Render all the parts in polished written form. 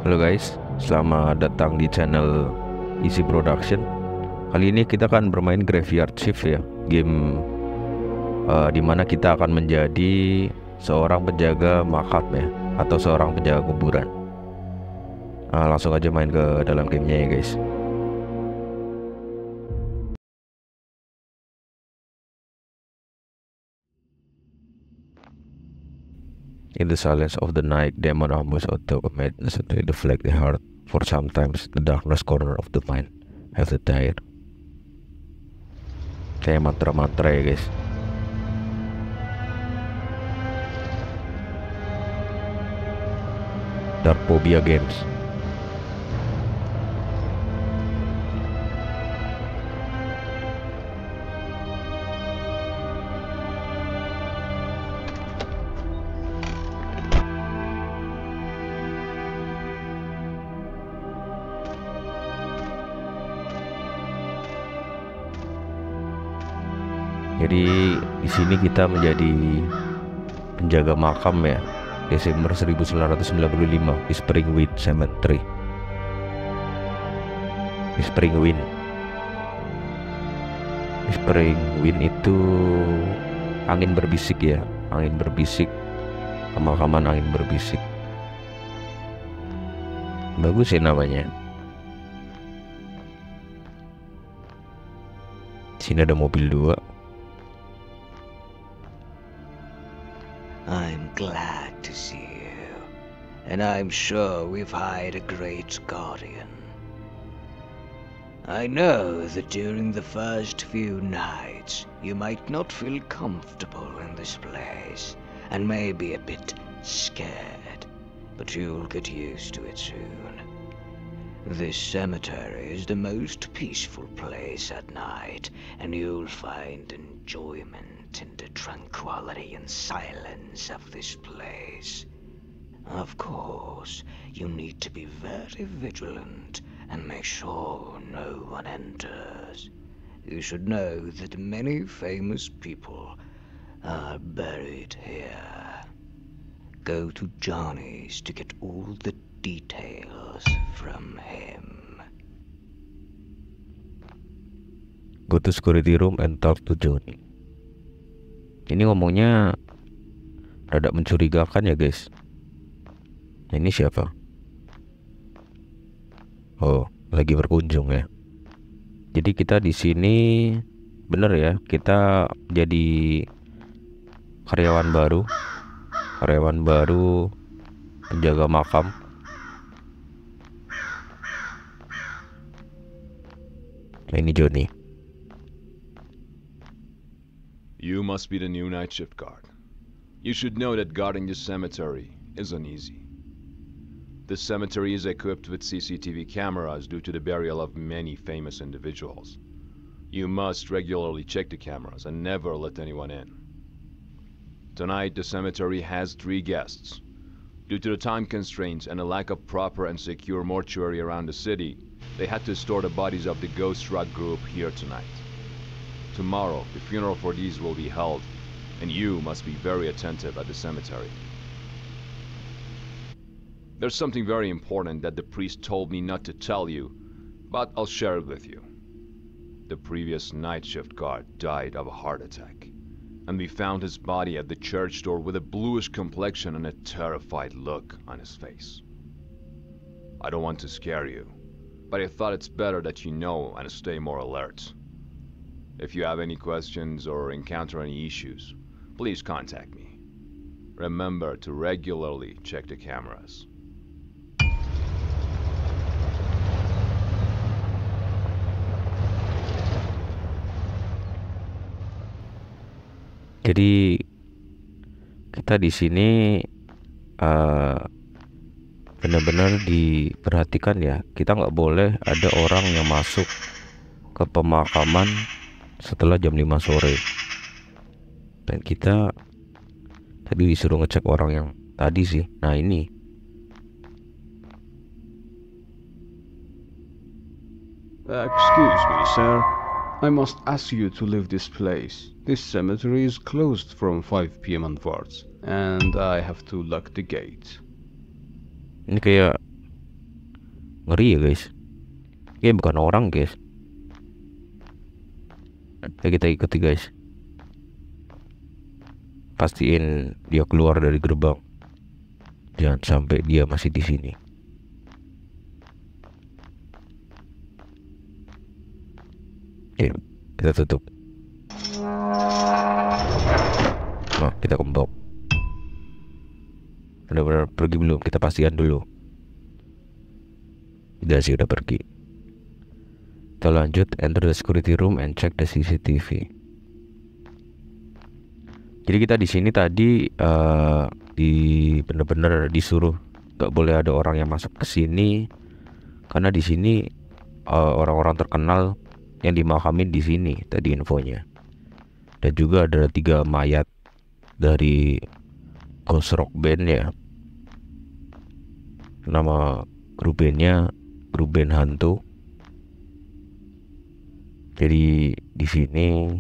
Halo guys, selamat datang di channel Easy Production. Kali ini kita akan bermain Graveyard Shift ya, game dimana kita akan menjadi seorang penjaga makam ya, atau seorang penjaga kuburan. Langsung aja main ke dalam gamenya ya guys. In the silence of the night, demon almost auto madness to deflect the heart. For sometimes the darkness corner of the mind have the dire. Kayak mantra-mantra ya guys. Dark Phobia Games. Jadi di sini kita menjadi penjaga makam ya. Desember 1995 di Springwind Cemetery. Di Springwind itu angin berbisik ya, angin berbisik, pemakaman angin berbisik. Bagus sih namanya. Sini ada mobil 2. I'm glad to see you, and I'm sure we've hired a great guardian. I know that during the first few nights you might not feel comfortable in this place and may be a bit scared, but you'll get used to it soon. This cemetery is the most peaceful place at night, and you'll find enjoyment in the tranquility and silence of this place. Of course, you need to be very vigilant and make sure no one enters. You should know that many famous people are buried here. Go to Johnny's to get all the details from him. Go to security room and talk to Johnny. Ini ngomongnya rada mencurigakan ya guys. Ini siapa? Oh, lagi berkunjung ya. Jadi kita di sini bener ya, kita jadi karyawan baru penjaga makam. Nah, ini Johnny. You must be the new night shift guard. You should know that guarding this cemetery isn't easy. The cemetery is equipped with CCTV cameras due to the burial of many famous individuals. You must regularly check the cameras and never let anyone in. Tonight, the cemetery has 3 guests. Due to the time constraints and a lack of proper and secure mortuary around the city, they had to store the bodies of the Ghost Rock group here tonight. Tomorrow, the funeral for these will be held, and you must be very attentive at the cemetery. There's something very important that the priest told me not to tell you, but I'll share it with you. The previous night shift guard died of a heart attack, and we found his body at the church door with a bluish complexion and a terrified look on his face. I don't want to scare you, but I thought it's better that you know and stay more alert. If you have any questions or encounter any issues, please contact me. Remember to regularly check the cameras. Jadi kita di sini benar-benar diperhatikan ya. Kita nggak boleh ada orang yang masuk ke pemakaman setelah jam 5 sore. Dan kita tadi disuruh ngecek orang yang tadi sih. Nah, ini. Excuse me, sir. I must ask you to leave this place. This cemetery is closed from 5 p.m. onwards, and I have to lock the gate. Ini kayak Ngeri ya guys. Bukan orang guys. Ya, kita ikuti guys. Pastiin dia keluar dari gerbang. Jangan sampai dia masih di sini. Kita tutup. Nah, kita kembok. Benar-benar pergi belum? Kita pastikan dulu. Udah sih, udah pergi. Kita lanjut, enter the security room and check the CCTV. Jadi kita di sini tadi bener-bener disuruh gak boleh ada orang yang masuk ke sini, karena di sini orang-orang terkenal yang dimakamin di sini tadi infonya. Dan juga ada 3 mayat dari Ghost Rock Band ya. Nama grup bandnya grup band hantu. Jadi di sini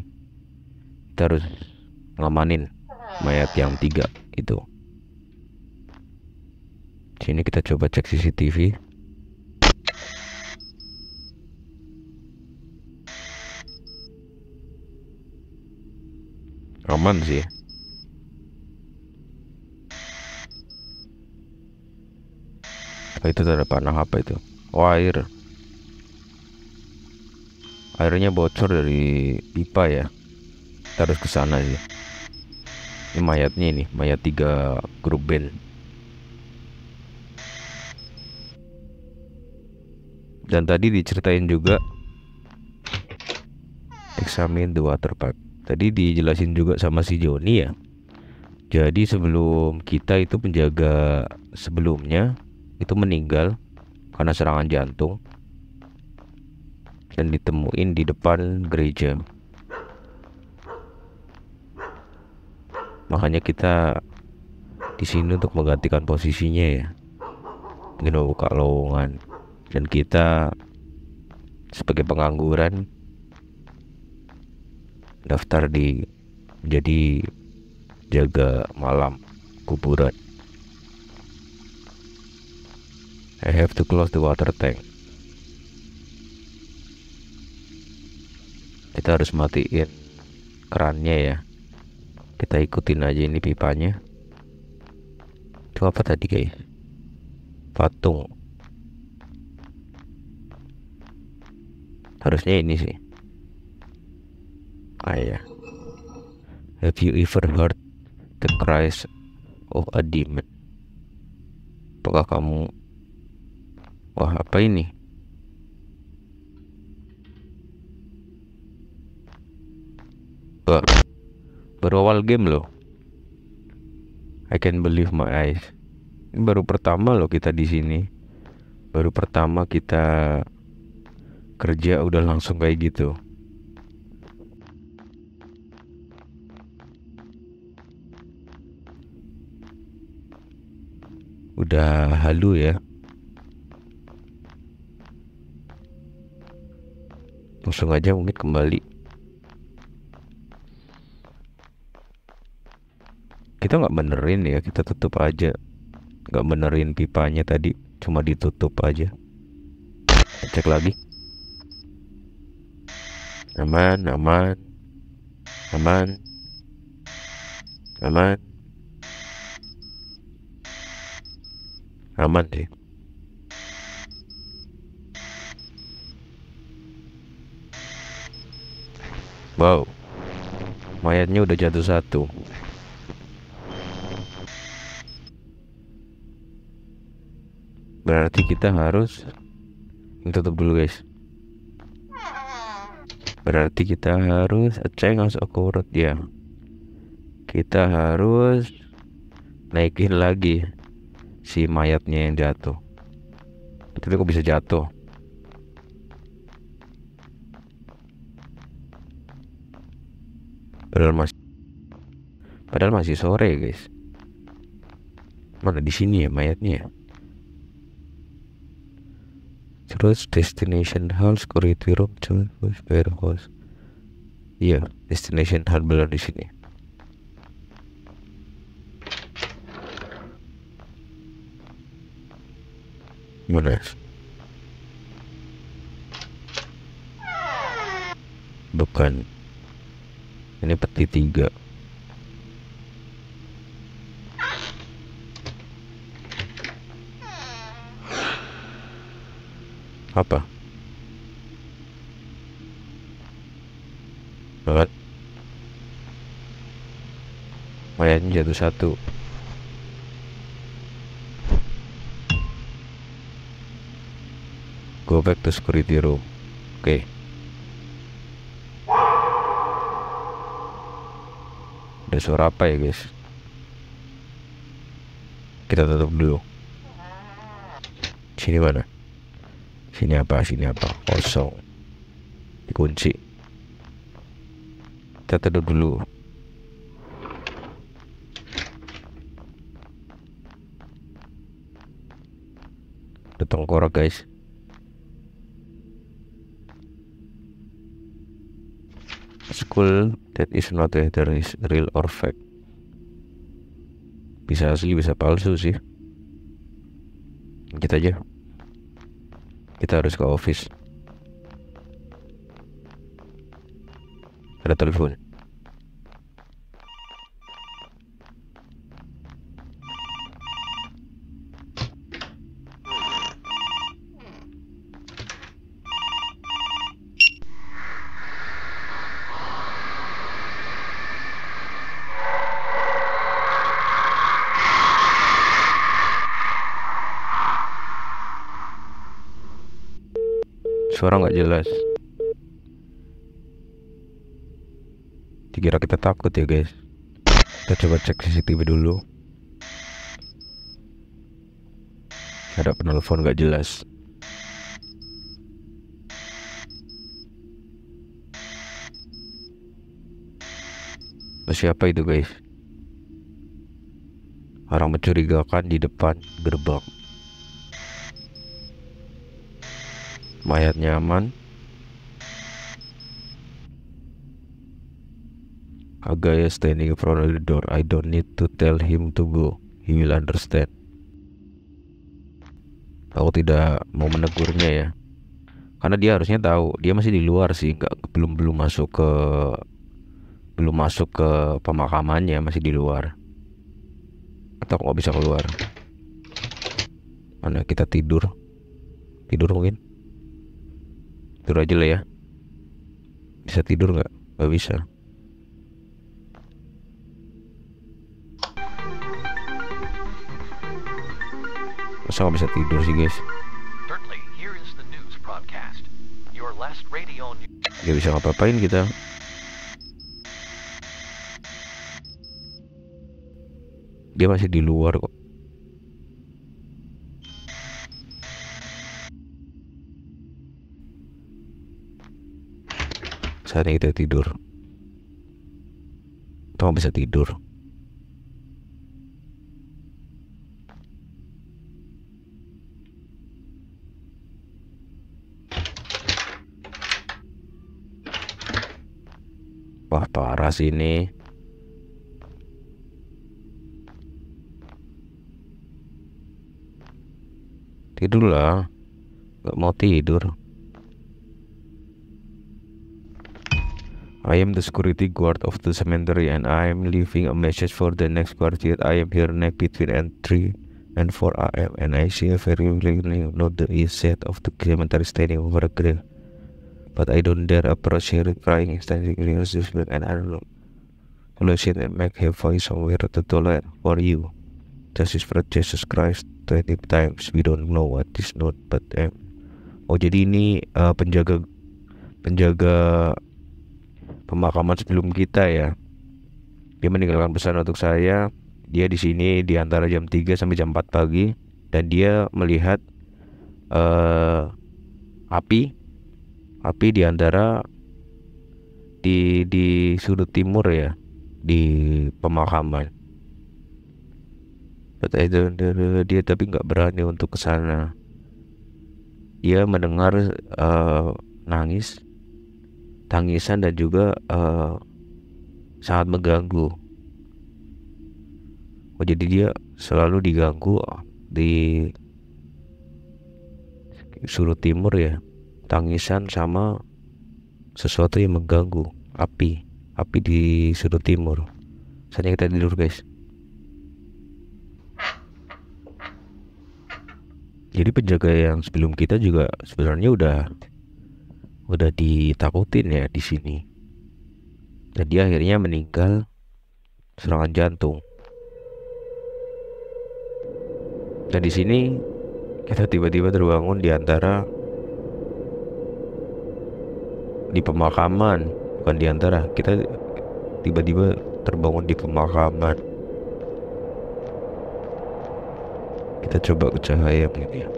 kita harus ngamanin mayat yang 3 itu. Sini kita coba cek CCTV. Aman sih. Apa itu, ada panah apa itu? Oh, air. Airnya bocor dari pipa ya. Kita harus ke sana sih. Ini mayatnya, ini mayat 3 grup band. Dan tadi diceritain juga examine the water pipe. Tadi dijelasin juga sama si Joni ya. Jadi sebelum kita itu, penjaga sebelumnya itu meninggal karena serangan jantung dan ditemuin di depan gereja. Makanya kita di sini untuk menggantikan posisinya ya. Mungkin mau buka lowongan. Dan kita sebagai pengangguran daftar jadi jaga malam kuburan. I have to close the water tank. Kita harus matiin kerannya ya. Kita ikutin aja ini pipanya. Itu apa tadi guys? Patung. Harusnya ini sih. Ya. Have you ever heard the cries of a demon? Apakah kamu... Wah, apa ini? Wah, baru awal game loh. I can't believe my eyes. Ini baru pertama loh kita di sini. Baru pertama kita kerja udah langsung kayak gitu. Udah halu ya. Langsung aja mungkin kembali. Kita nggak benerin ya, kita tutup aja. Nggak benerin pipanya tadi, cuma ditutup aja. Cek lagi. Aman, aman, aman, aman, aman deh. Wow, mayatnya udah jatuh 1. Berarti kita harus tutup dulu guys. Berarti kita harus change as accurate ya. Kita harus naikin lagi si mayatnya yang jatuh. Tapi kok bisa jatuh? Padahal masih sore guys. Mana di sini ya mayatnya? Terus destination hall, security room, warehouse. Iya, destination hall benar di sini. Mana? Bukan. Ini peti 3. Apa? Banget. Mayatnya jatuh 1. Go back to security room. Oke. Ada suara apa ya guys? Kita tutup dulu. Sini mana? Sini apa? Kosong. Dikunci. Kita tutup dulu. Ada tengkorak guys. School that is not either is real or fake. Bisa asli bisa palsu sih. Kita aja. Kita harus ke office. Ada telepon. Suara nggak jelas. Dikira kita takut ya guys. Kita coba cek CCTV dulu. Ada penelpon nggak jelas. Siapa itu guys? Orang mencurigakan di depan gerbang. Mayatnya aman. A guy is standing in front of the door. I don't need to tell him to go. He will understand. Aku tidak mau menegurnya ya, karena dia harusnya tahu. Dia masih di luar sih, belum masuk ke pemakamannya, masih di luar. Atau nggak bisa keluar? Mana kita tidur mungkin? Tidur aja lah ya. Bisa tidur nggak? Nggak bisa. Masa nggak bisa tidur sih guys? Gak bisa ngapa-ngapain kita. Dia masih di luar kok. Saatnya kita tidur. Atau nggak bisa tidur. Wah parah sih ini. Tidur lah. Gak mau tidur. I am the security guard of the cemetery and I am leaving a message for the next quartet. I am here next between 3 and 4 AM and I see a very clearly not the east side of the cemetery standing over a grave. But I don't dare approach her crying, standing near this back, and I don't know. Solution and make her voice somewhere to tolerate for you. Justice for Jesus Christ 20 times. We don't know what is not, but oh jadi ini penjaga pemakaman sebelum kita ya. Dia meninggalkan pesan untuk saya. Dia di sini di antara jam 3 sampai jam 4 pagi dan dia melihat api di antara di sudut timur ya, di pemakaman. Dia tapi nggak berani untuk ke sana. Dia mendengar tangisan dan juga sangat mengganggu. Oh jadi dia selalu diganggu di sudut timur ya. Tangisan sama sesuatu yang mengganggu. Api di sudut timur. Saatnya kita tidur guys. Jadi penjaga yang sebelum kita juga sebenarnya udah ditakutin ya di sini. Dan dia akhirnya meninggal serangan jantung. Dan di sini kita tiba-tiba terbangun di antara di pemakaman, bukan di antara, kita tiba-tiba terbangun di pemakaman. Kita coba ke cahaya mungkin ya.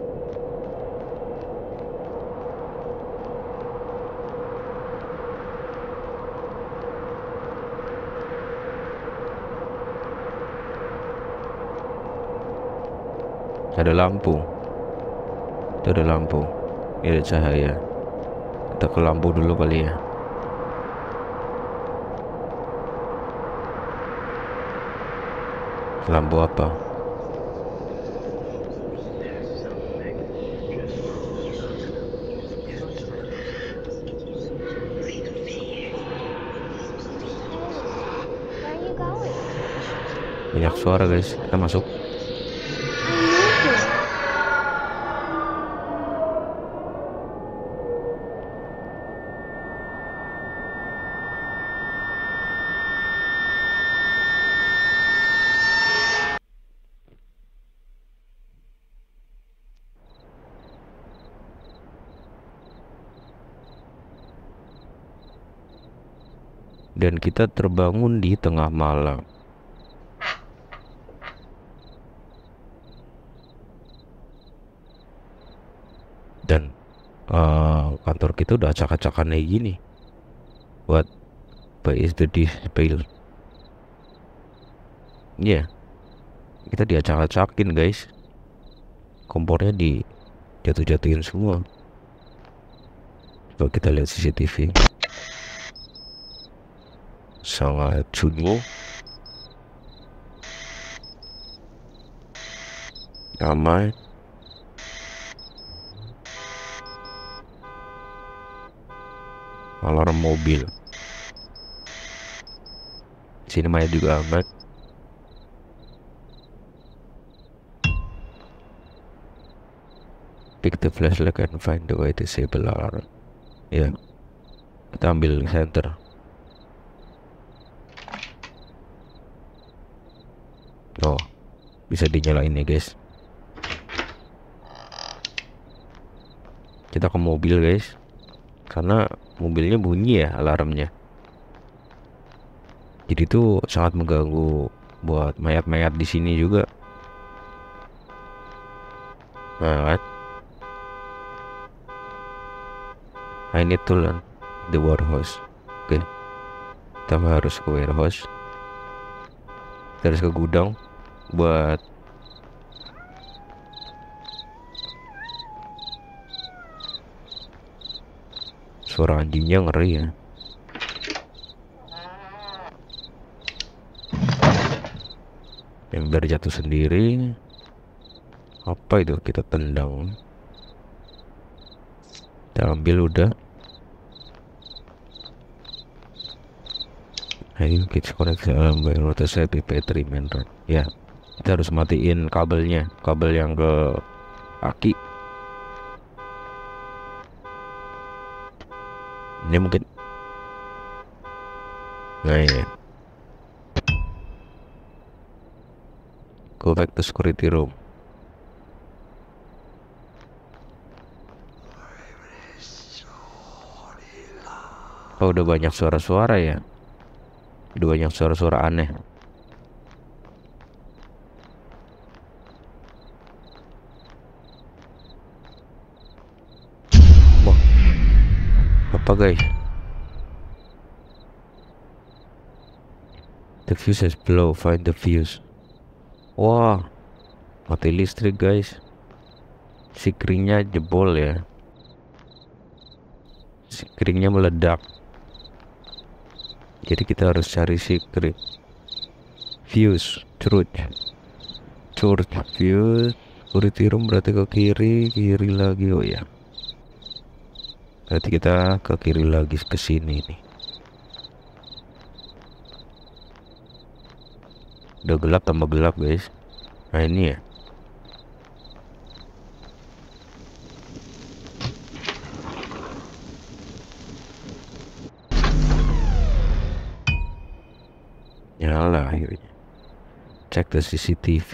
Ada lampu. Itu ada lampu. Ini ada cahaya. Kita ke lampu dulu kali ya. Lampu apa? Banyak suara guys. Kita masuk. Dan kita terbangun di tengah malam. Dan kantor kita udah acak-acakan kayak gini. Why is the display? Ya, kita diacak-acakin guys. Kompornya dijatuh-jatuhin semua. Coba kita lihat CCTV. Sangat sunyi, ramai. Alarm mobil. Sini Maya juga amat. Pick the flashlight and find the way to disable alarm. Ya, kita ambil center. Oh, bisa dinyalain ya guys. Kita ke mobil guys, karena mobilnya bunyi ya alarmnya. Jadi itu sangat mengganggu buat mayat-mayat di sini juga. Nah kan, I need to learn the warehouse. Oke, kita harus ke warehouse. Kita harus ke gudang buat suara anjingnya ngeri ya. Ember jatuh sendiri. Apa itu? Kita tendang. Kita ambil udah. Ayo kita koneksi alam by router saya PP3 main rod. Ya, kita harus matiin kabelnya, kabel yang ke aki. Ini mungkin. Nah ya. Go back to security room. Oh, udah banyak suara-suara ya. Udah banyak suara-suara aneh. Wah, apa guys? The fuse is blow, find the fuse. Wah, mati listrik guys. Sikringnya jebol ya. Sikringnya meledak. Jadi kita harus cari sikring. Fuse, charge, fuse. Security room berarti ke kiri, kiri lagi. Oh ya. Berarti kita ke kiri lagi, ke sini nih. Udah gelap tambah gelap guys. Nah ini ya. Nyala akhirnya. Cek the CCTV.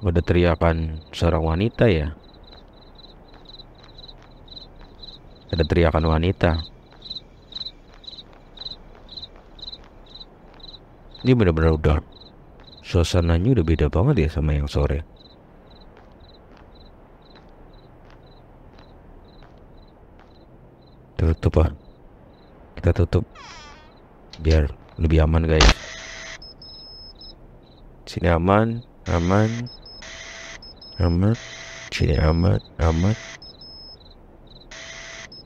Ada teriakan seorang wanita ya. Ada teriakan wanita. Ini benar-benar udah suasananya udah beda banget ya sama yang sore. Tutup ah. Kita tutup biar lebih aman guys. Sini aman, aman. Aman. Sini aman, aman.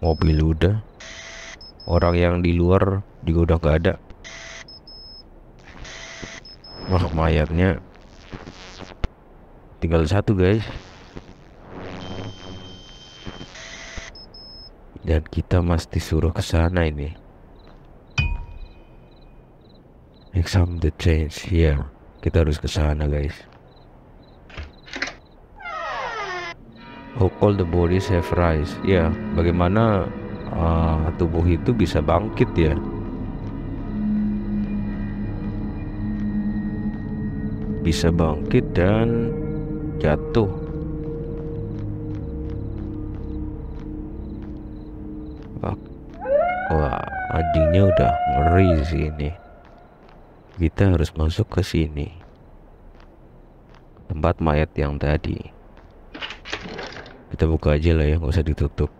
Mobil udah. Orang yang di luar juga udah gak ada. Wah, mayatnya tinggal satu guys. Dan kita mesti suruh ke sana ini. Examine the change. Ya, kita harus ke sana guys. How all the bodies have rise. Ya, bagaimana tubuh itu bisa bangkit ya. Bisa bangkit dan jatuh. Wah, adiknya udah ngeri sih ini. Kita harus masuk ke sini. Tempat mayat yang tadi. Kita buka aja lah ya, nggak usah ditutup.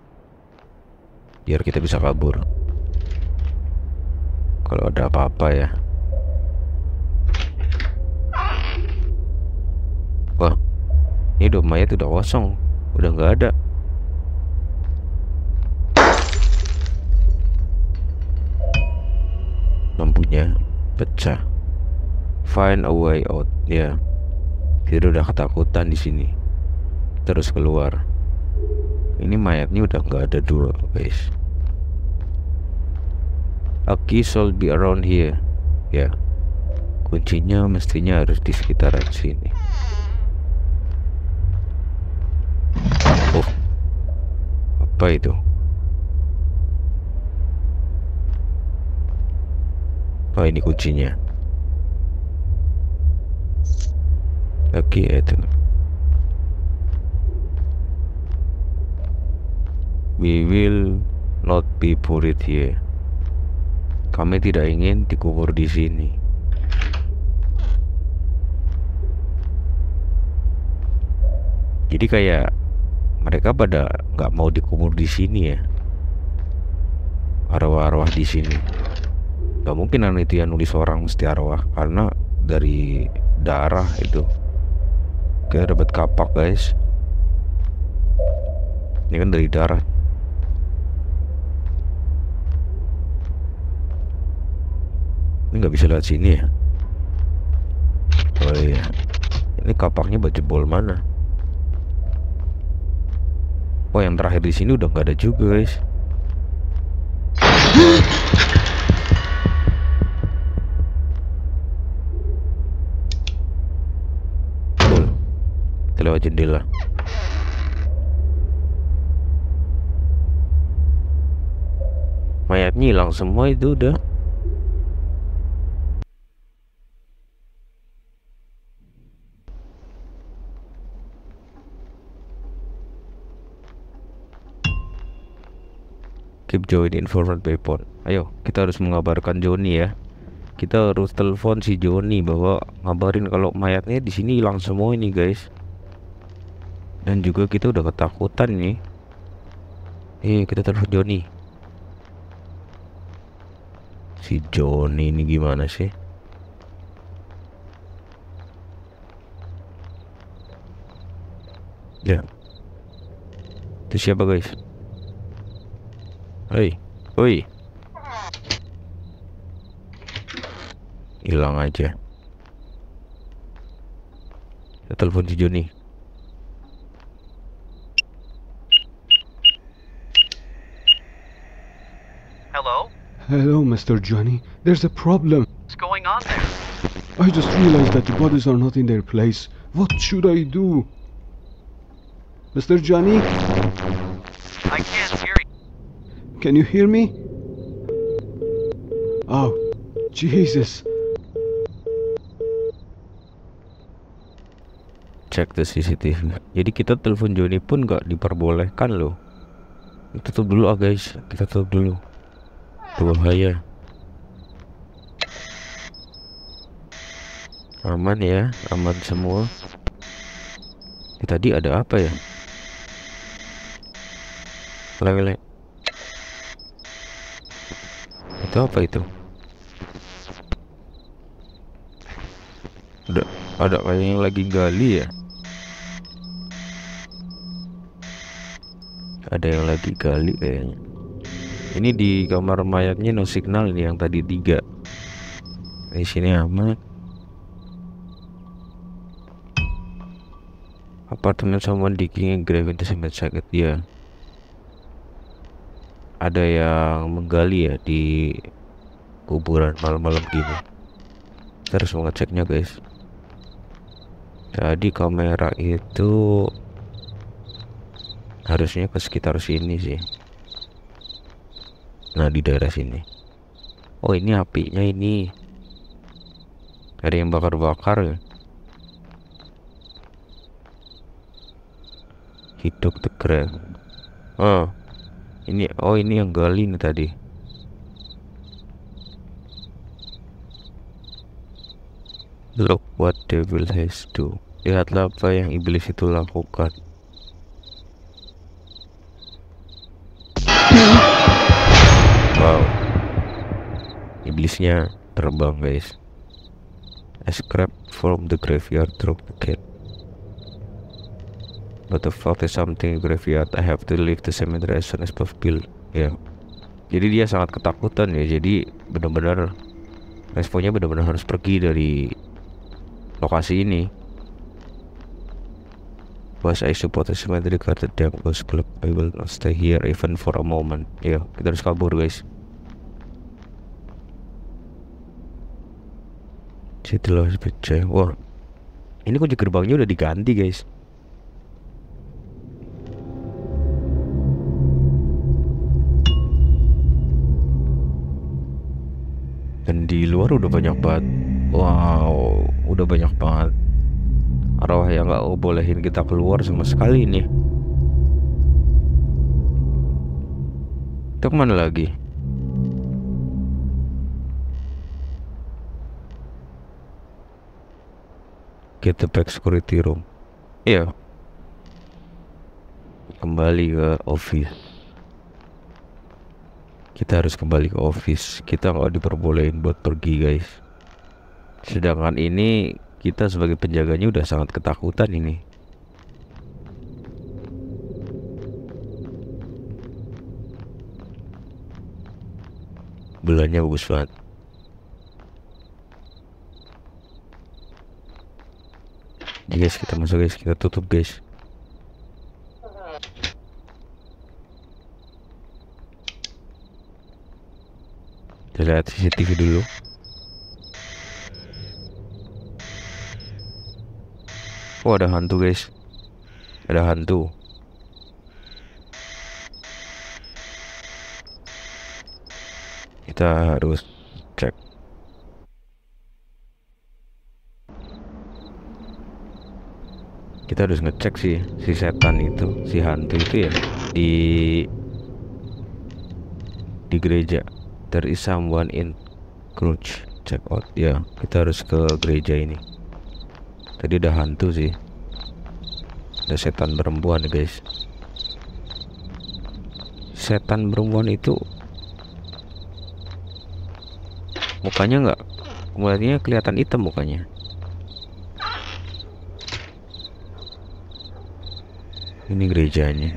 Biar kita bisa kabur. Kalau ada apa-apa ya. Wah, ini udah mayat udah kosong, udah nggak ada. Lampunya pecah. Find a way out. Ya, kita udah ketakutan di sini. Terus keluar. Ini mayatnya udah nggak ada dua guys. A key should be around here. Ya, kuncinya mestinya harus di sekitaran sini. Oh, apa itu? Oh, ini kuncinya. Oke, itu. We will not be buried here. Kami tidak ingin dikubur di sini. Jadi kayak mereka pada nggak mau dikubur di sini ya. Arwah-arwah di sini. Gak mungkin itu yang nulis orang mesti arwah, karena dari darah itu. Kayak dapat kapak guys. Ini kan dari darah. Ini nggak bisa lihat sini ya. Oh iya, ini kapaknya jebol mana? Oh, yang terakhir di sini udah nggak ada juga guys. Lewat jendela. Mayatnya hilang semua itu udah. Keep Johnny informed by phone. Ayo, kita harus mengabarkan Johnny ya. Kita harus telepon si Johnny bahwa ngabarin kalau mayatnya di sini hilang semua ini guys. Dan juga kita udah ketakutan nih. Kita telepon Johnny. Si Johnny ini gimana sih? Ya. Itu siapa guys? Hei, oi. hilang aja. Kita telepon si Johnny. Hello? Hello, Mr. Johnny. There's a problem. What's going on there? I just realized that the bodies are not in their place. What should I do? Mr. Johnny, I can't hear you. can you hear me? Oh, Jesus. Cek the CCTV. Jadi kita telepon Johnny pun gak diperbolehkan loh. Kita tutup dulu guys. Kita tutup dulu. Bahaya. Aman ya, aman semua. Tadi ada apa ya? Lele. Itu apa itu? Ada kayak yang lagi gali ya? Ada yang lagi gali kayaknya. Ini di kamar mayatnya no signal ini yang tadi 3. Di sini aman. Apartemen someone digging a grave into cement socket ya. Ada yang menggali ya di kuburan malam-malam gini. Kita harus mengeceknya guys. Jadi kamera itu harusnya ke sekitar sini sih. Nah di daerah sini. Oh ini apinya ini. Ada yang bakar-bakar ya. Hidup the grave. Oh ini yang gali nih tadi. Look what devil has do. Lihatlah apa yang iblis itu lakukan. Wow, iblisnya terbang guys. I scrapped from the graveyard through the gate. What the fuck is something graveyard? I have to leave the cemetery as soon as possible. Ya, jadi dia sangat ketakutan ya. Jadi benar-benar responnya benar-benar harus pergi dari lokasi ini. Was I support the cemetery guarded the ghost club? I will not stay here even for a moment. Ya, kita harus kabur guys. Setelah pecah. Wah, ini kunci gerbangnya udah diganti guys. Dan di luar udah banyak banget. Wow, udah banyak banget arwah yang gak bolehin kita keluar sama sekali nih. Kita kemana lagi? Get the back security room. Iya. Kembali ke office. Kita harus kembali ke office. Kita nggak diperbolehin buat pergi guys. Sedangkan ini kita sebagai penjaganya udah sangat ketakutan ini. Bulannya bagus banget. Jadi guys kita masuk guys, kita tutup guys. Kita lihat CCTV dulu. Oh ada hantu guys. Ada hantu. Kita harus cek. Kita harus ngecek sih si setan itu, si hantu itu ya di gereja. There is someone in church. Check out ya. Kita harus ke gereja ini. Tadi ada hantu sih. Ada setan perempuan guys. Setan perempuan itu mukanya nggak, mulanya kelihatan hitam mukanya. Ini gerejanya.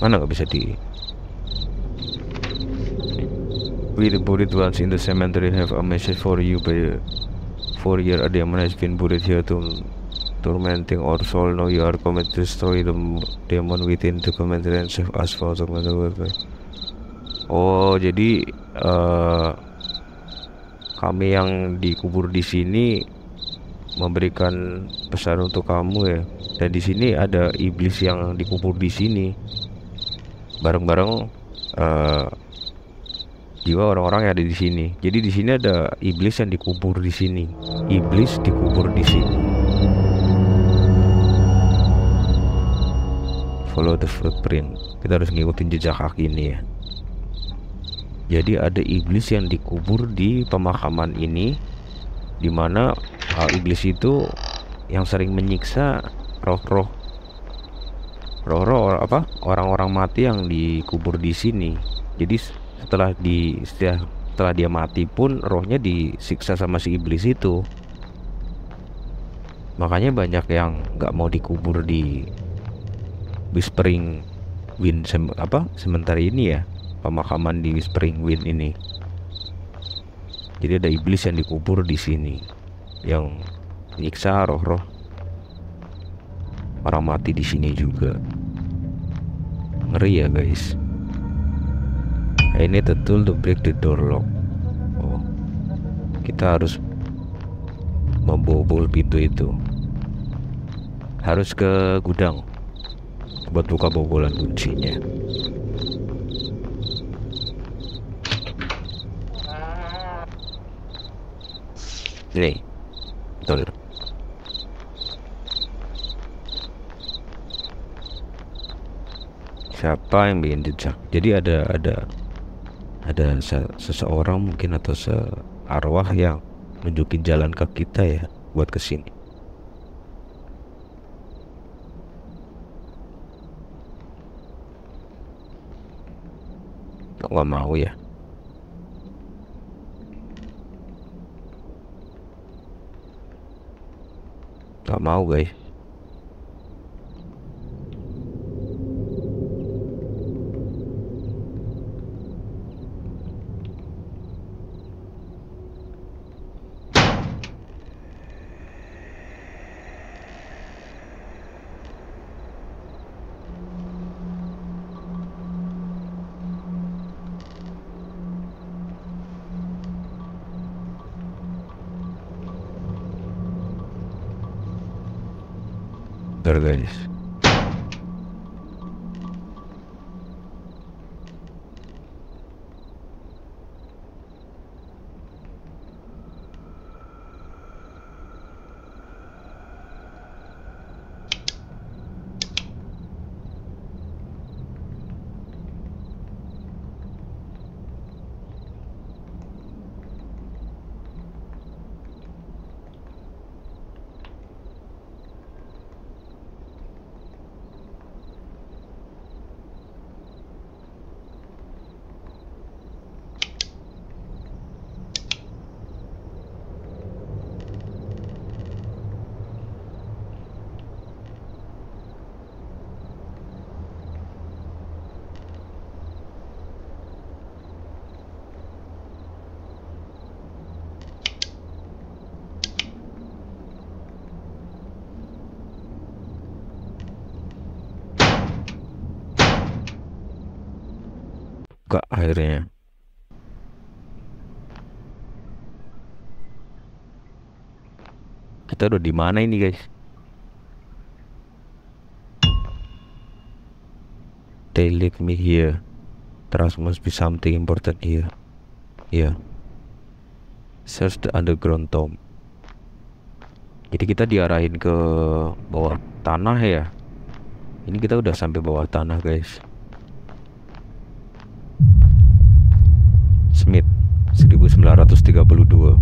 Mana nggak bisa di. We the buried ones in the cemetery have a message for you. By 4 years a demon has been buried here to tormenting our soul. Now you are committed to destroy the demon within the cemetery and save us for the cemetery. Oh, jadi kami yang dikubur di sini memberikan pesan untuk kamu ya. Dan di sini ada iblis yang dikubur di sini bareng-bareng jiwa orang-orang yang ada di sini. Jadi di sini ada iblis yang dikubur di sini. Iblis dikubur di sini. Follow the footprint. Kita harus ngikutin jejak kaki ini ya. Jadi ada iblis yang dikubur di pemakaman ini, dimana iblis itu yang sering menyiksa roh-roh orang-orang mati yang dikubur di sini. Jadi setelah dia mati pun rohnya disiksa sama si iblis itu. Makanya banyak yang nggak mau dikubur di Whispering Wind sementara ini ya, pemakaman di Whispering Wind ini. Jadi ada iblis yang dikubur di sini yang nyiksa roh-roh orang mati di sini juga. Ngeri ya guys. I need a tool to break the door lock. Oh, kita harus membobol pintu itu. Harus ke gudang buat buka bobolan kuncinya. Nih, betul. Siapa yang bikin jejak? Jadi ada seseorang mungkin atau searwah yang nunjukin jalan ke kita ya buat kesini. Kok nggak mau ya? Nggak mau guys. Bentar guys. Buka akhirnya. Kita udah di mana ini guys? They leave me here. There must be something important here. Yeah. Search the underground tomb. Jadi kita diarahin ke bawah tanah ya. Ini kita udah sampai bawah tanah guys. Smith 1932.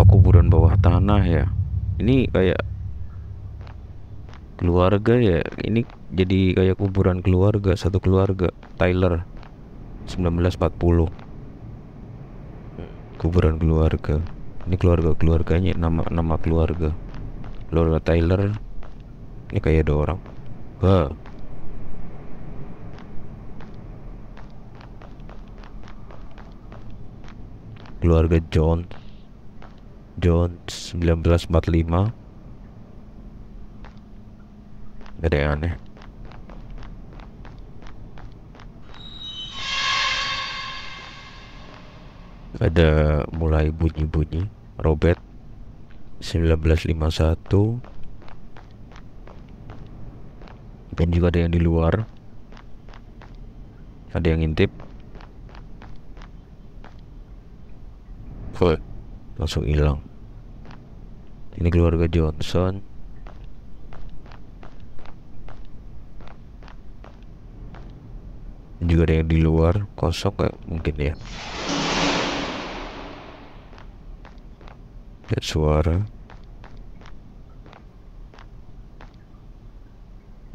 Kuburan bawah tanah ya. Ini kayak keluarga ya. Ini jadi kayak kuburan keluarga, satu keluarga. Tyler 1940. Kuburan keluarga. Ini keluarganya, nama keluarga. Keluarga Tyler. Ini kayak ada orang. Wah. Keluarga Jones 1945. Gak ada yang aneh. Ada mulai bunyi-bunyi. Robert 1951. Dan juga ada yang di luar. Ada yang ngintip. Langsung hilang. Ini keluarga Johnson. Dan juga ada yang di luar. Kosong kayak mungkin ya. Lihat suara.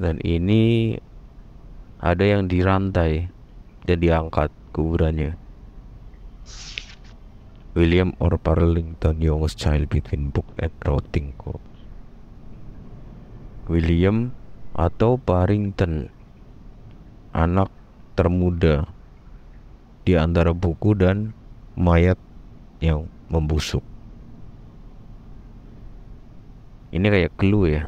Dan ini ada yang dirantai dan diangkat kuburannya. William or Parlington, youngest child between book and rotting corpse. William atau Parrington, anak termuda di antara buku dan mayat yang membusuk. Ini kayak clue ya.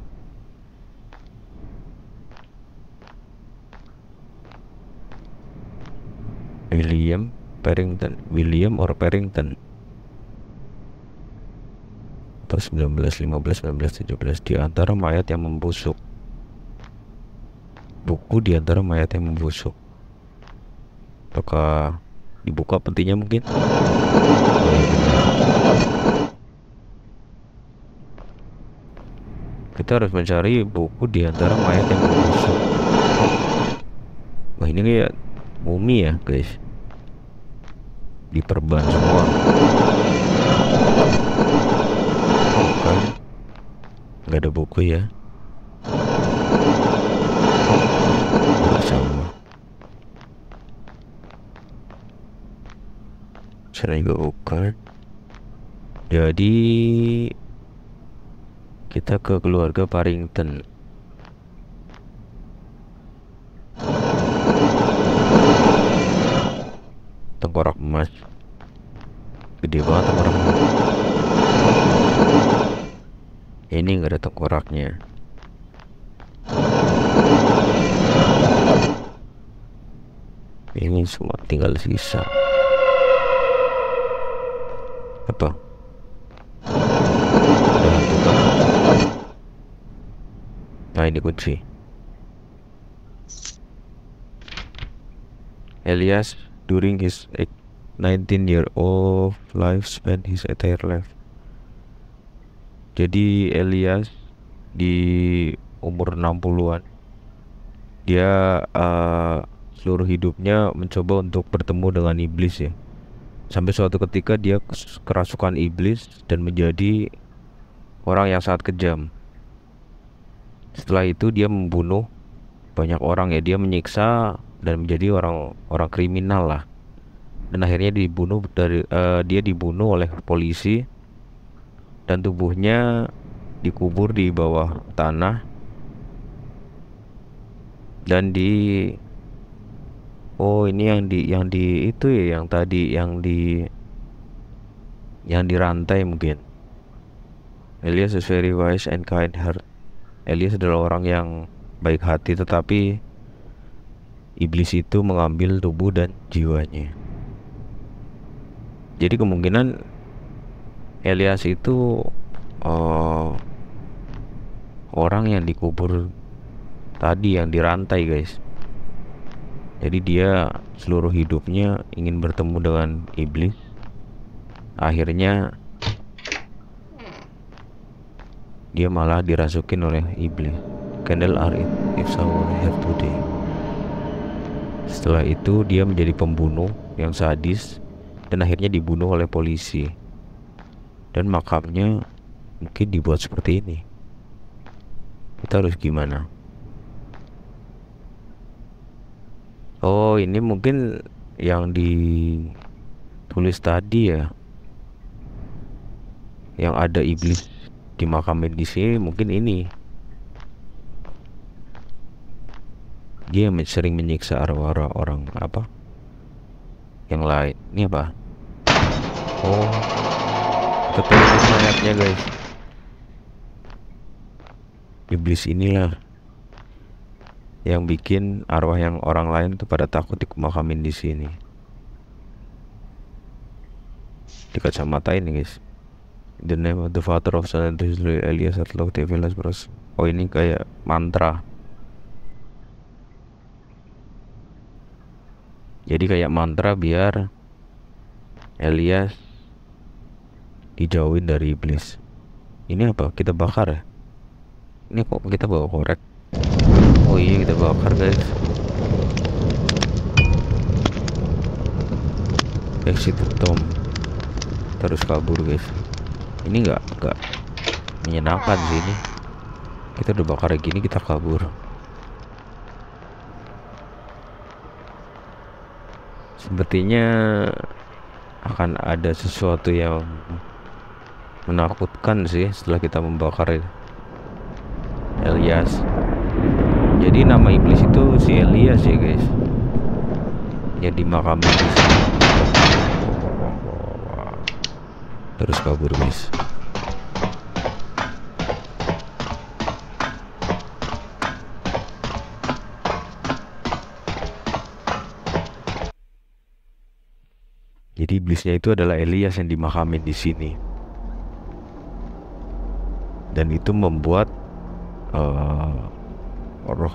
William Parrington, William or Parrington. 1915, 1917 di antara mayat yang membusuk. Buku di antara mayat yang membusuk. Apakah dibuka petinya mungkin? Kita harus mencari buku di antara mayat yang membusuk. Wah, ini kayak mumi ya guys. Diperban semua. Bukan. Nggak ada buku ya. Sama. Saya juga bukan. Jadi kita ke keluarga Parrington. Tengkorak emas. Gede banget tengkorak emas. Ini nggak ada tengkoraknya. Ini semua tinggal sisa. Apa? Nah, ini kunci. Elias during his 19-year-old life spent his entire life. Jadi Elias di umur 60-an dia seluruh hidupnya mencoba untuk bertemu dengan iblis ya. Sampai suatu ketika dia kerasukan iblis dan menjadi orang yang sangat kejam. Setelah itu dia membunuh banyak orang ya, dia menyiksa dan menjadi orang kriminal lah. Dan akhirnya dia dibunuh oleh polisi dan tubuhnya dikubur di bawah tanah dan ini yang di itu ya, yang tadi yang dirantai mungkin. Elias is very wise and kind heart. Elias adalah orang yang baik hati, tetapi iblis itu mengambil tubuh dan jiwanya. Jadi kemungkinan Elias itu orang yang dikubur tadi, yang dirantai guys. Jadi dia seluruh hidupnya ingin bertemu dengan iblis. Akhirnya dia malah dirasukin oleh iblis. Candle are it if someone have today. Setelah itu dia menjadi pembunuh yang sadis dan akhirnya dibunuh oleh polisi. Dan makamnya mungkin dibuat seperti ini. Kita harus gimana? Oh, ini mungkin yang ditulis tadi ya. Yang ada iblis dimakamin di sini mungkin ini. Dia sering menyiksa arwah orang apa yang lain. Ini apa? Oh, kita tulis mayatnya guys. Iblis inilah yang bikin arwah yang orang lain tuh pada takut dimakamin di sini. Di kacamata ini guys. The name of the father of San Elias at Log Tevelas Bros. Oh, ini kayak mantra. Jadi kayak mantra biar Elias dijauhin dari iblis. Ini apa? Kita bakar ya? Ini kok kita bawa korek? Oh iya, kita bakar guys. Exit Tom. Terus kabur guys. Ini nggak menyenangkan sih ini. Kita udah bakar gini, kita kabur. Sepertinya akan ada sesuatu yang menakutkan sih setelah kita membakar Elias. Jadi nama iblis itu si Elias ya guys, yang dimakami di sini. Terus kabur guys. Jadi iblisnya itu adalah Elias yang dimakamin di sini. Dan itu membuat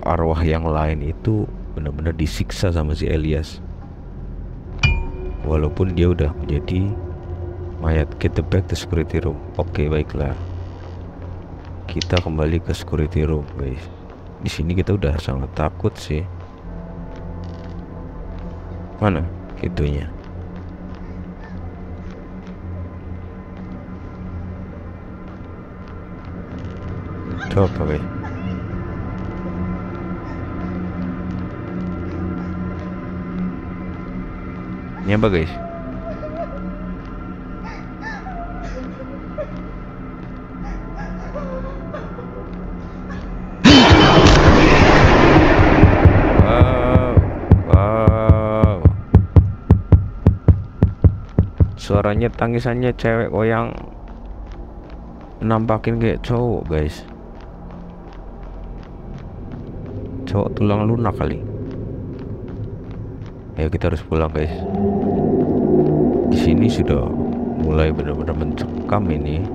arwah yang lain itu benar-benar disiksa sama si Elias. Walaupun dia udah menjadi mayat. Get back to security room. Oke, baiklah. Kita kembali ke security room, guys. Di sini kita udah sangat takut sih. Mana itunya? Coba guys. Ini apa guys? Wow. Suaranya, tangisannya cewek kok yang nampakin kayak cowok guys. Cowok tulang lunak kali. Ayo kita harus pulang guys. Di sini sudah mulai benar-benar mencekam ini.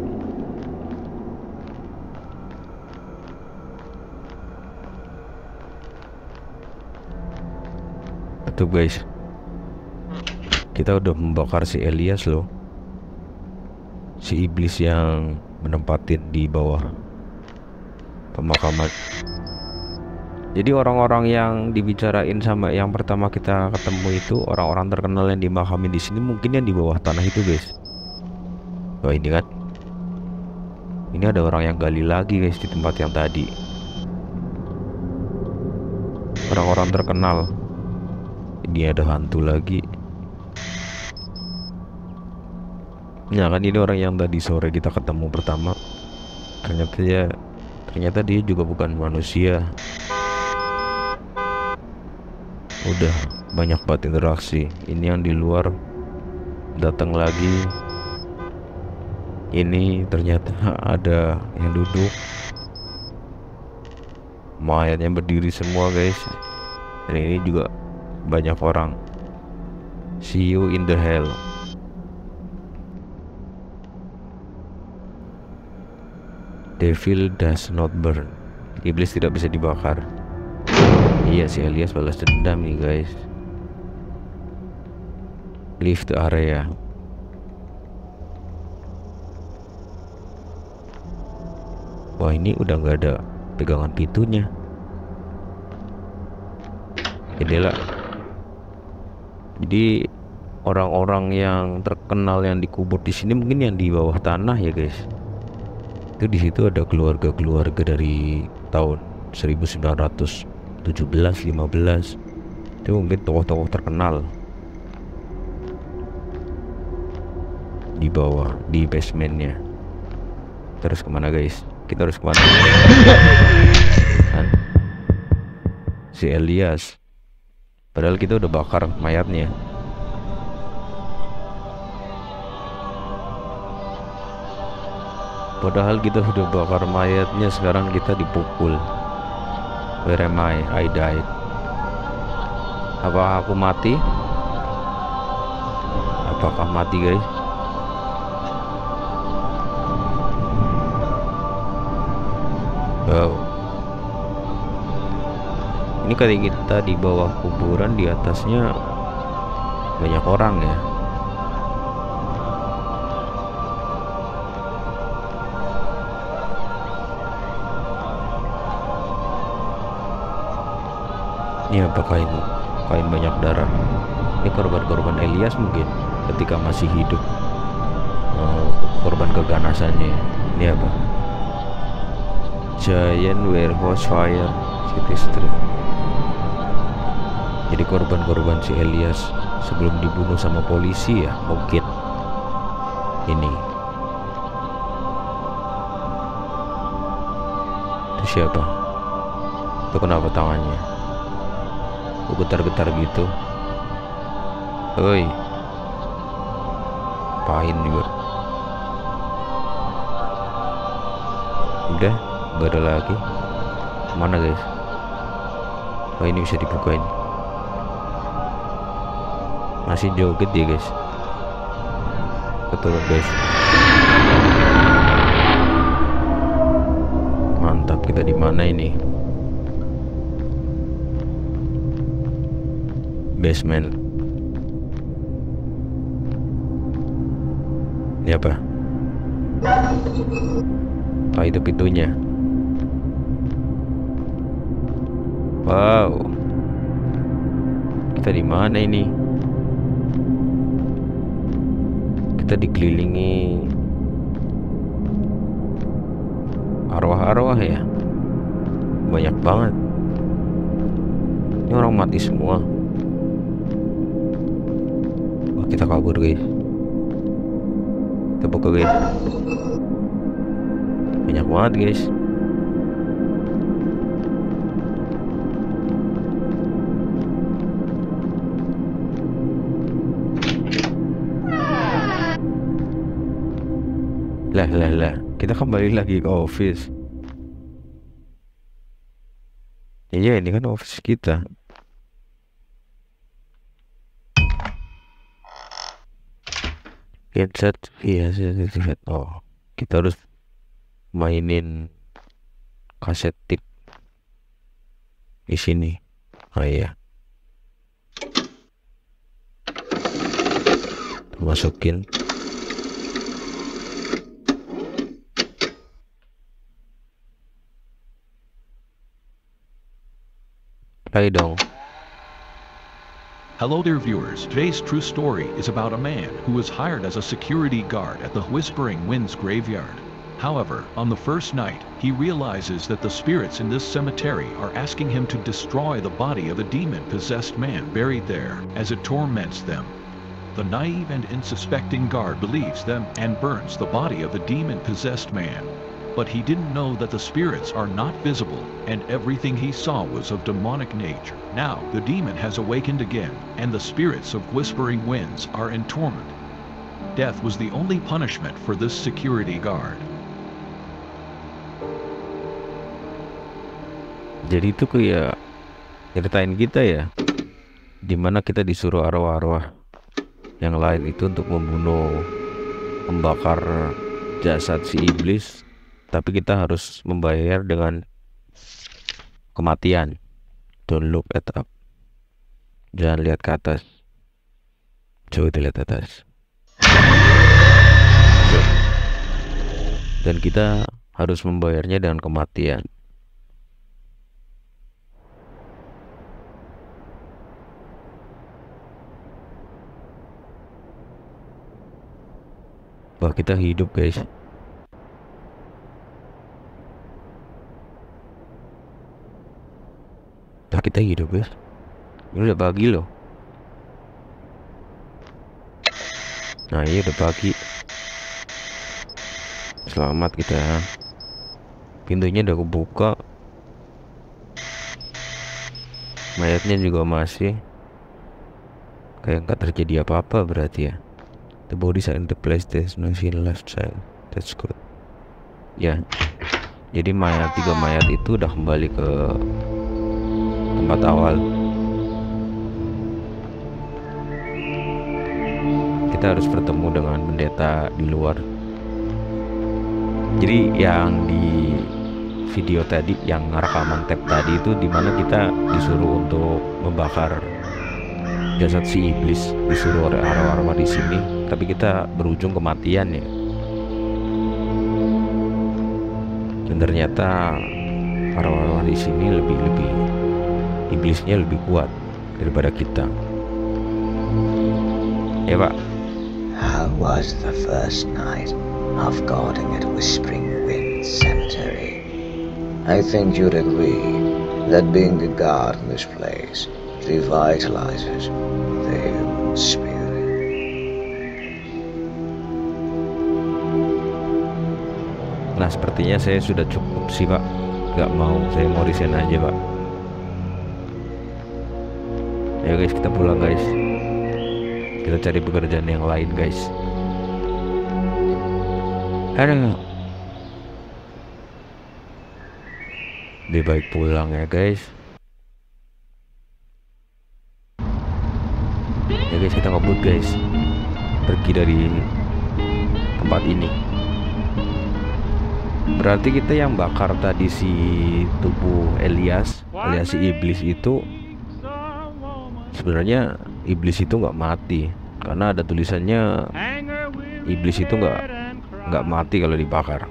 Tuh guys, kita udah membakar si Elias loh, si iblis yang menempatin di bawah pemakaman. Jadi orang-orang yang dibicarain sama yang pertama kita ketemu itu orang-orang terkenal yang dimakami di sini, mungkin yang di bawah tanah itu guys. Wah ini kan, ini ada orang yang gali lagi guys di tempat yang tadi. Orang-orang terkenal. Ini ada hantu lagi. Ya kan, ini orang yang tadi sore kita ketemu pertama. Ternyata dia juga bukan manusia. Udah banyak banget interaksi. Ini yang di luar datang lagi. Ini ternyata ada yang duduk. Mayatnya berdiri semua guys. Dan ini juga banyak orang. See you in the hell. Devil does not burn. Iblis tidak bisa dibakar. Iya, si Elias balas dendam nih guys. Leave the area. Wah ini udah nggak ada pegangan pintunya. Jendela. Jadi orang-orang yang terkenal yang dikubur di sini mungkin yang di bawah tanah ya guys. Itu di situ ada keluarga-keluarga dari tahun 1917, 15. Itu mungkin tokoh-tokoh terkenal. Di bawah, di basementnya. Terus kemana guys? Kita harus kemana? Kan? si Elias. Padahal kita udah bakar mayatnya. Padahal kita udah bakar mayatnya, sekarang kita dipukul. Where am I? I died. Apakah aku mati? Apakah mati, guys? Wow. Ini kali kita di bawah kuburan, di atasnya banyak orang ya. Ini apa, kain banyak darah. Ini korban-korban Elias mungkin ketika masih hidup. Korban keganasannya. Ini apa? Giant warehouse fire city street. Jadi korban-korban si Elias sebelum dibunuh sama polisi ya, mungkin. Ini itu siapa? Itu kenapa tangannya getar-getar gitu? Oi, pahin juga. Udah nggak ada lagi. Mana guys? Oh, ini bisa dibuka ini. Masih joget ya guys. Betul guys. Mantap, kita di mana ini? Basement. Ini apa? Oh, itu pintunya. Wow. Kita di mana ini? Kita dikelilingi arwah-arwah ya. Banyak banget. Ini orang mati semua. Wah, kita kabur guys. Kita buka guys. Banyak banget guys. Lah, kita kembali lagi ke office. Iya, ini kan office kita. Headset, iya, headset. Oh, kita harus mainin kaset tip di sini. Oh iya, masukin. Play dong. Hello there viewers, today's true story is about a man who was hired as a security guard at the Whispering Winds graveyard. However, on the first night, he realizes that the spirits in this cemetery are asking him to destroy the body of a demon-possessed man buried there, as it torments them. The naive and unsuspecting guard believes them and burns the body of the demon-possessed man. But he didn't know that the spirits are not visible, and everything he saw was of demonic nature. Now, the demon has awakened again, and the spirits of Whispering Winds are in torment. Death was the only punishment for this security guard. Jadi itu kayak ceritain kita ya, dimana kita disuruh arwah-arwah yang lain itu untuk membunuh, membakar jasad si iblis. Tapi kita harus membayar dengan kematian. Don't look at up. Jangan lihat ke atas. Coba kita lihat atas. Dan kita harus membayarnya dengan kematian. Wah, kita hidup guys. Kita hidup guys. Ini udah pagi loh. Nah iya udah pagi. Selamat kita. Pintunya udah kebuka. Mayatnya juga masih. Kayak nggak terjadi apa-apa berarti ya. The bodies are in the place, there's no scene left side. That's good. Ya. Jadi tiga mayat itu udah kembali ke tempat awal. Kita harus bertemu dengan pendeta di luar. Jadi yang di video tadi, yang rekaman tape tadi itu dimana kita disuruh untuk membakar jasad si iblis, disuruh oleh arwah-arwah di sini, tapi kita berujung kematian ya. Dan ternyata arwah-arwah di sini lebih iblisnya lebih kuat daripada kita. Ya Pak. How was the first night of guarding at Whispering Wind Cemetery? I think you'd agree that being the guard in this place revitalizes the human spirit. Nah, sepertinya saya sudah cukup sih Pak. Gak mau, saya mau resign aja Pak. Ayo guys, kita pulang guys. Kita cari pekerjaan yang lain guys. Aduh. Lebih baik pulang ya guys. Ya guys, kita ngebut guys. Pergi dari tempat ini. Berarti kita yang bakar tadi si tubuh Elias alias si iblis itu, sebenarnya iblis itu nggak mati, karena ada tulisannya iblis itu nggak mati kalau dibakar.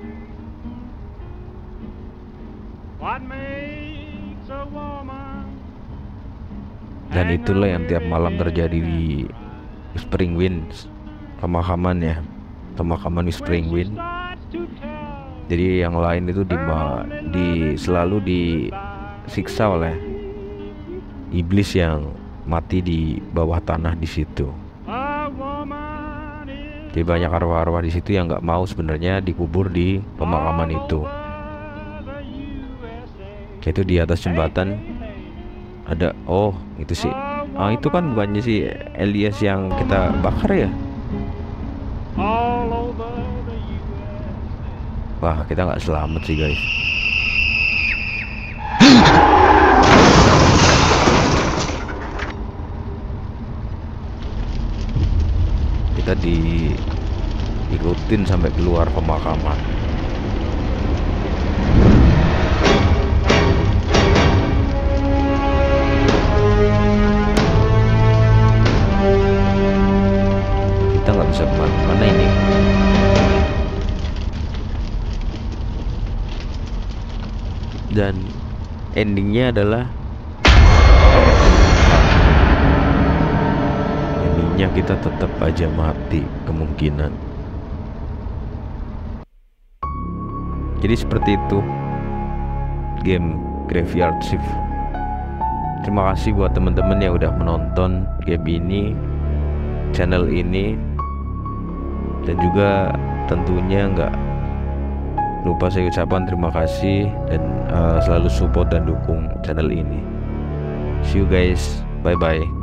Dan itulah yang tiap malam terjadi di Whispering Winds, pemakaman Whispering Wind. Jadi yang lain itu selalu disiksa oleh iblis yang mati di bawah tanah di situ. Jadi banyak arwah-arwah di situ yang nggak mau sebenarnya dikubur di pemakaman itu. Itu di atas jembatan ada, oh itu sih, itu kan bukannya si Elias yang kita bakar ya? Wah, kita nggak selamat sih guys. Kita diikutin sampai keluar pemakaman. Kita nggak bisa kemana-mana ini. Dan endingnya adalah kita tetap aja mati kemungkinan. Jadi seperti itu game Graveyard Shift. Terima kasih buat teman-teman yang udah menonton game ini, channel ini, dan juga tentunya nggak lupa saya ucapkan terima kasih dan selalu support dan dukung channel ini. See you guys, bye bye.